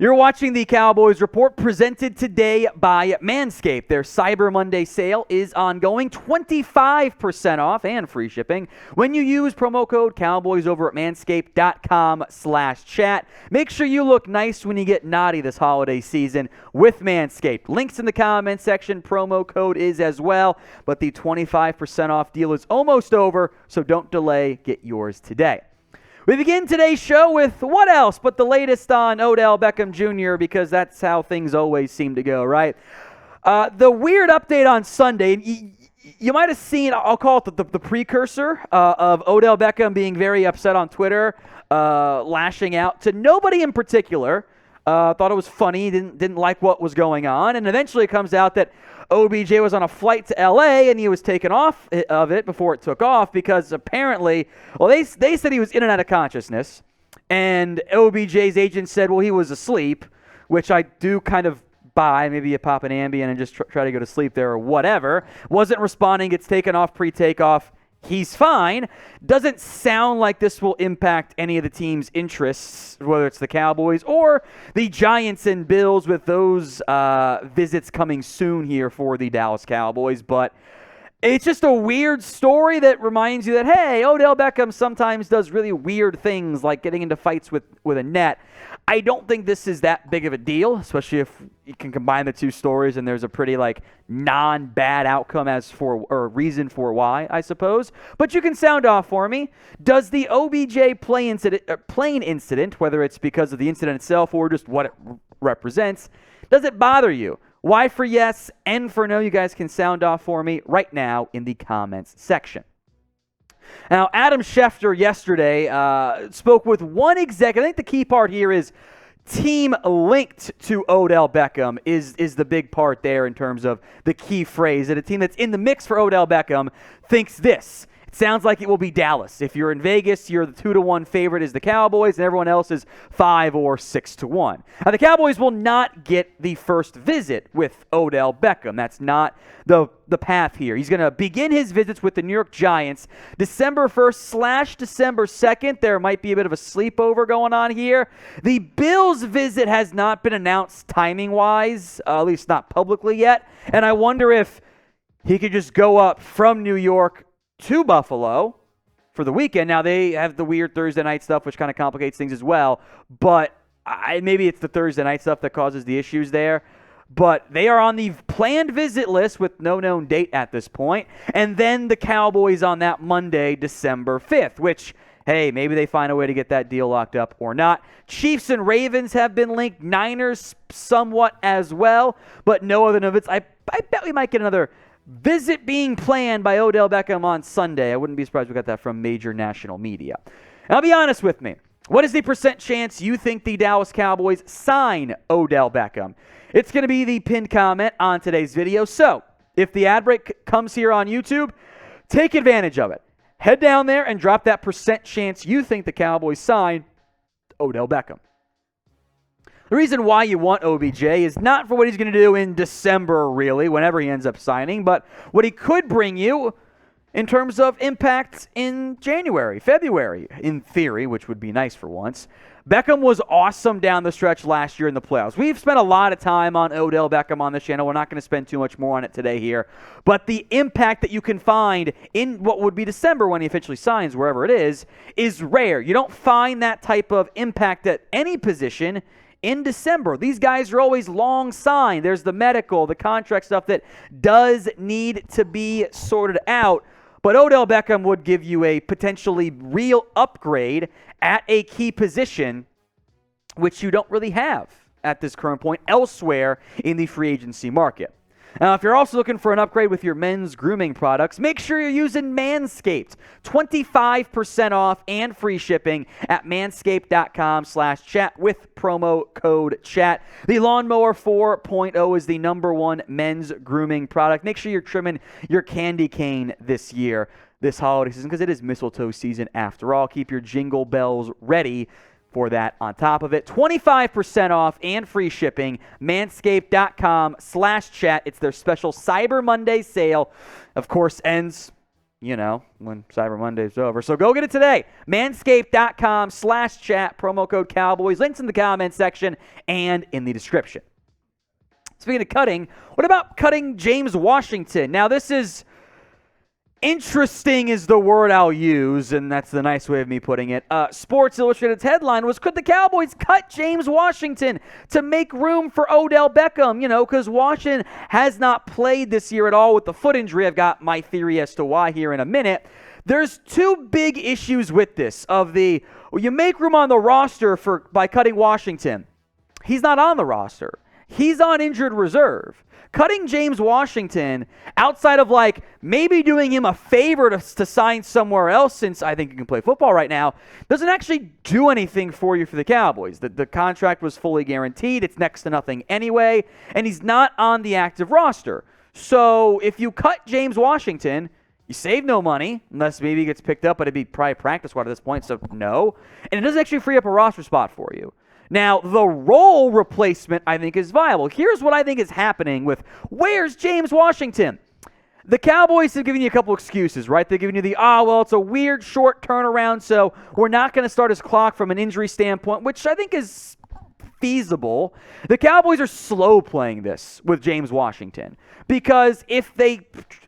You're watching the Cowboys Report presented today by Manscaped. Their Cyber Monday sale is ongoing, 25% off and free shipping when you use promo code Cowboys over at manscaped.com/chat. Make sure you look nice when you get naughty this holiday season with Manscaped. Links in the comment section, promo code is as well, but the 25% off deal is almost over, so don't delay, get yours today. We begin today's show with what else but the latest on Odell Beckham Jr., because that's how things always seem to go, right? The weird update on Sunday, you might have seen, I'll call it the precursor of Odell Beckham being very upset on Twitter, lashing out to nobody in particular. Thought it was funny, didn't like what was going on, and eventually it comes out that OBJ was on a flight to LA and he was taken off of it before it took off because apparently, well, they said he was in and out of consciousness, and OBJ's agent said, well, he was asleep, which I do kind of buy. Maybe you pop an Ambien and just try to go to sleep there or whatever. Wasn't responding, gets taken off pre-takeoff. He's fine. Doesn't sound like this will impact any of the team's interests, whether it's the Cowboys or the Giants and Bills, with those visits coming soon here for the Dallas Cowboys. But it's just a weird story that reminds you that, hey, Odell Beckham sometimes does really weird things like getting into fights with a net. I don't think this is that big of a deal, especially if you can combine the two stories and there's a pretty non-bad outcome or reason for why, I suppose. But you can sound off for me. Does the OBJ plane incident, whether it's because of the incident itself or just what it represents, does it bother you? Y for yes, N for no. You guys can sound off for me right now in the comments section. Now, Adam Schefter yesterday spoke with one executive. I think the key part here is team linked to Odell Beckham is the big part there in terms of the key phrase. That a team that's in the mix for Odell Beckham thinks this. It sounds like it will be Dallas. If you're in Vegas, you're the 2-1 favorite is the Cowboys, and everyone else is 5 or 6-1. Now, the Cowboys will not get the first visit with Odell Beckham. That's not the path here. He's going to begin his visits with the New York Giants December 1st / December 2nd. There might be a bit of a sleepover going on here. The Bills visit has not been announced timing-wise, at least not publicly yet, and I wonder if he could just go up from New York to Buffalo for the weekend. Now, they have the weird Thursday night stuff, which kind of complicates things as well, but maybe it's the Thursday night stuff that causes the issues there. But they are on the planned visit list with no known date at this point. And then the Cowboys on that Monday, December 5th, which, hey, maybe they find a way to get that deal locked up or not. Chiefs and Ravens have been linked. Niners somewhat as well, but no other notice. I bet we might get another visit being planned by Odell Beckham on Sunday. I wouldn't be surprised if we got that from major national media. Now, be honest with me. What is the % chance you think the Dallas Cowboys sign Odell Beckham? It's going to be the pinned comment on today's video. So, if the ad break comes here on YouTube, take advantage of it. Head down there and drop that % chance you think the Cowboys sign Odell Beckham. The reason why you want OBJ is not for what he's going to do in December, really, whenever he ends up signing, but what he could bring you in terms of impact in January, February, in theory, which would be nice for once. Beckham was awesome down the stretch last year in the playoffs. We've spent a lot of time on Odell Beckham on this channel. We're not going to spend too much more on it today here. But the impact that you can find in what would be December when he officially signs, wherever it is rare. You don't find that type of impact at any position in December. These guys are always long signed. There's the medical, the contract stuff that does need to be sorted out. But Odell Beckham would give you a potentially real upgrade at a key position, which you don't really have at this current point elsewhere in the free agency market. Now, if you're also looking for an upgrade with your men's grooming products, make sure you're using Manscaped. 25% off and free shipping at manscaped.com/chat with promo code chat. The Lawnmower 4.0 is the #1 men's grooming product. Make sure you're trimming your candy cane this year, this holiday season, because it is mistletoe season after all. Keep your jingle bells ready for that on top of it. 25% off and free shipping, manscaped.com/chat. It's their special Cyber Monday sale. Of course, ends when Cyber Monday's over. So go get it today. Manscaped.com/chat, promo code Cowboys. Links in the comments section and in the description. Speaking of cutting, what about cutting James Washington? Now, this is interesting is the word I'll use, and that's the nice way of me putting it. Sports Illustrated's headline was, could the Cowboys cut James Washington to make room for Odell Beckham? Because Washington has not played this year at all with the foot injury. I've got my theory as to why here in a minute. There's two big issues with this. You make room on the roster by cutting Washington. He's not on the roster. He's on injured reserve. Cutting James Washington, outside of maybe doing him a favor to sign somewhere else, since I think he can play football right now, doesn't actually do anything for you for the Cowboys. The contract was fully guaranteed. It's next to nothing anyway, and he's not on the active roster. So if you cut James Washington, you save no money, unless maybe he gets picked up, but it'd be probably practice squad at this point, so no. And it doesn't actually free up a roster spot for you. Now, the role replacement, I think, is viable. Here's what I think is happening with, where's James Washington? The Cowboys have given you a couple excuses, right? They're giving you it's a weird short turnaround, so we're not going to start his clock from an injury standpoint, which I think is feasible. The Cowboys are slow playing this with James Washington, because if they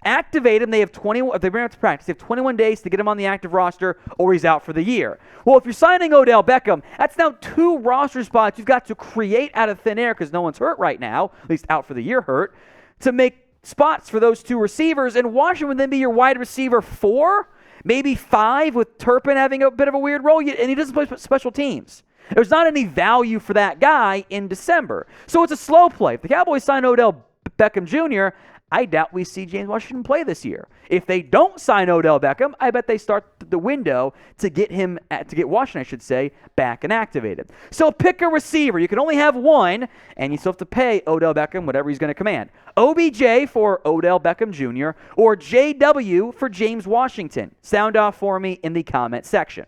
activate him, if they bring him to practice, they have 21 days to get him on the active roster, or he's out for the year. Well, if you're signing Odell Beckham, that's now 2 roster spots you've got to create out of thin air, because no one's hurt right now, at least out for the year hurt, to make spots for those 2 receivers, and Washington would then be your wide receiver 4, maybe 5, with Turpin having a bit of a weird role, and he doesn't play special teams. There's not any value for that guy in December. So it's a slow play. If the Cowboys sign Odell Beckham Jr., I doubt we see James Washington play this year. If they don't sign Odell Beckham, I bet they start the window to get Washington, back and activated. So pick a receiver. You can only have one, and you still have to pay Odell Beckham whatever he's going to command. OBJ for Odell Beckham Jr. or JW for James Washington. Sound off for me in the comment section.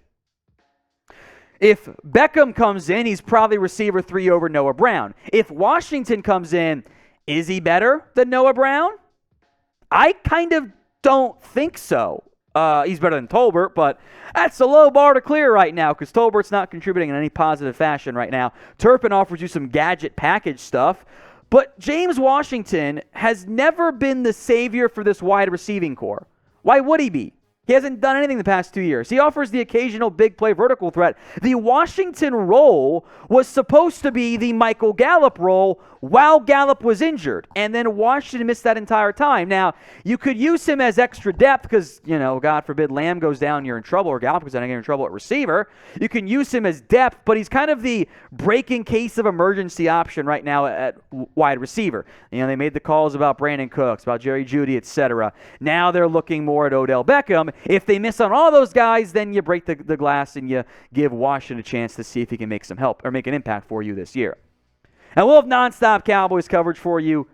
If Beckham comes in, he's probably receiver 3 over Noah Brown. If Washington comes in, is he better than Noah Brown? I kind of don't think so. He's better than Tolbert, but that's a low bar to clear right now, because Tolbert's not contributing in any positive fashion right now. Turpin offers you some gadget package stuff, but James Washington has never been the savior for this wide receiving core. Why would he be? He hasn't done anything the past 2 years. He offers the occasional big play vertical threat. The Washington role was supposed to be the Michael Gallup role while Gallup was injured, and then Washington missed that entire time. Now, you could use him as extra depth because, God forbid Lamb goes down, you're in trouble, or Gallup goes down, you're in trouble at receiver. You can use him as depth, but he's kind of the break in case of emergency option right now at wide receiver. They made the calls about Brandon Cooks, about Jerry Jeudy, etc. Now they're looking more at Odell Beckham. If they miss on all those guys, then you break the glass and you give Washington a chance to see if he can make some help or make an impact for you this year. And we'll have nonstop Cowboys coverage for you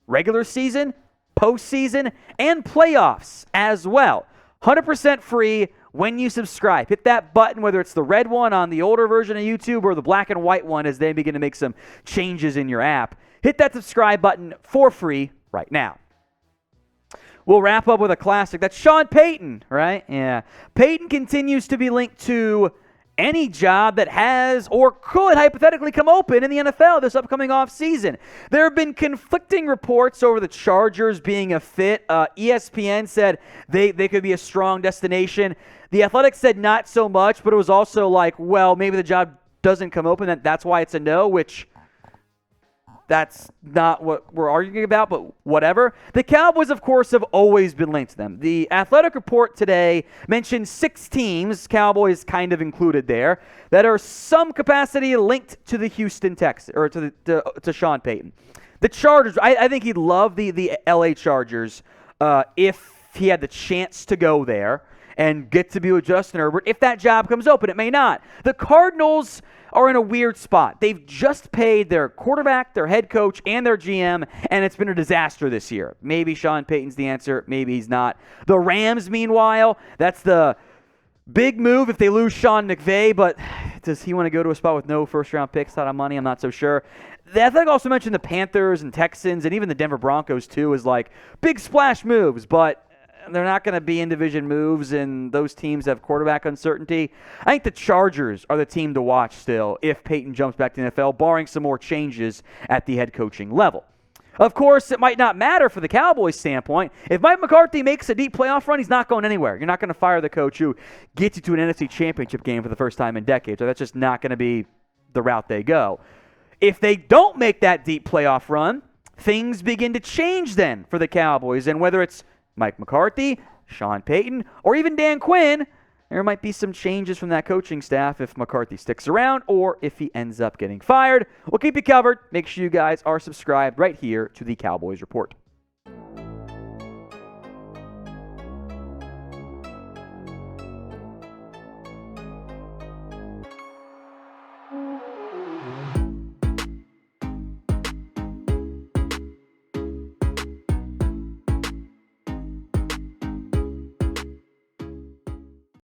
regular season, postseason, and playoffs as well. 100% free when you subscribe. Hit that button, whether it's the red one on the older version of YouTube or the black and white one as they begin to make some changes in your app. Hit that subscribe button for free right now. We'll wrap up with a classic. That's Sean Payton, right? Yeah. Payton continues to be linked to any job that has or could hypothetically come open in the NFL this upcoming offseason. There have been conflicting reports over the Chargers being a fit. ESPN said they could be a strong destination. The Athletic said not so much, but it was also maybe the job doesn't come open. That's why it's a no, which that's not what we're arguing about, but whatever. The Cowboys, of course, have always been linked to them. The Athletic report today mentioned 6 teams, Cowboys kind of included there, that are some capacity linked to the Houston Texans, or to Sean Payton. The Chargers, I think he'd love the LA Chargers if he had the chance to go there and get to be with Justin Herbert. If that job comes open, it may not. The Cardinals are in a weird spot. They've just paid their quarterback, their head coach, and their GM, and it's been a disaster this year. Maybe Sean Payton's the answer. Maybe he's not. The Rams, meanwhile, that's the big move if they lose Sean McVay, but does he want to go to a spot with no first-round picks, a lot of money? I'm not so sure. The Athletic also mentioned the Panthers and Texans and even the Denver Broncos, too, as big splash moves, but they're not going to be in-division moves, and those teams have quarterback uncertainty. I think the Chargers are the team to watch still if Payton jumps back to the NFL, barring some more changes at the head coaching level. Of course, it might not matter for the Cowboys' standpoint. If Mike McCarthy makes a deep playoff run, he's not going anywhere. You're not going to fire the coach who gets you to an NFC championship game for the first time in decades. So that's just not going to be the route they go. If they don't make that deep playoff run, things begin to change then for the Cowboys. And whether it's Mike McCarthy, Sean Payton, or even Dan Quinn, there might be some changes from that coaching staff if McCarthy sticks around or if he ends up getting fired. We'll keep you covered. Make sure you guys are subscribed right here to the Cowboys Report.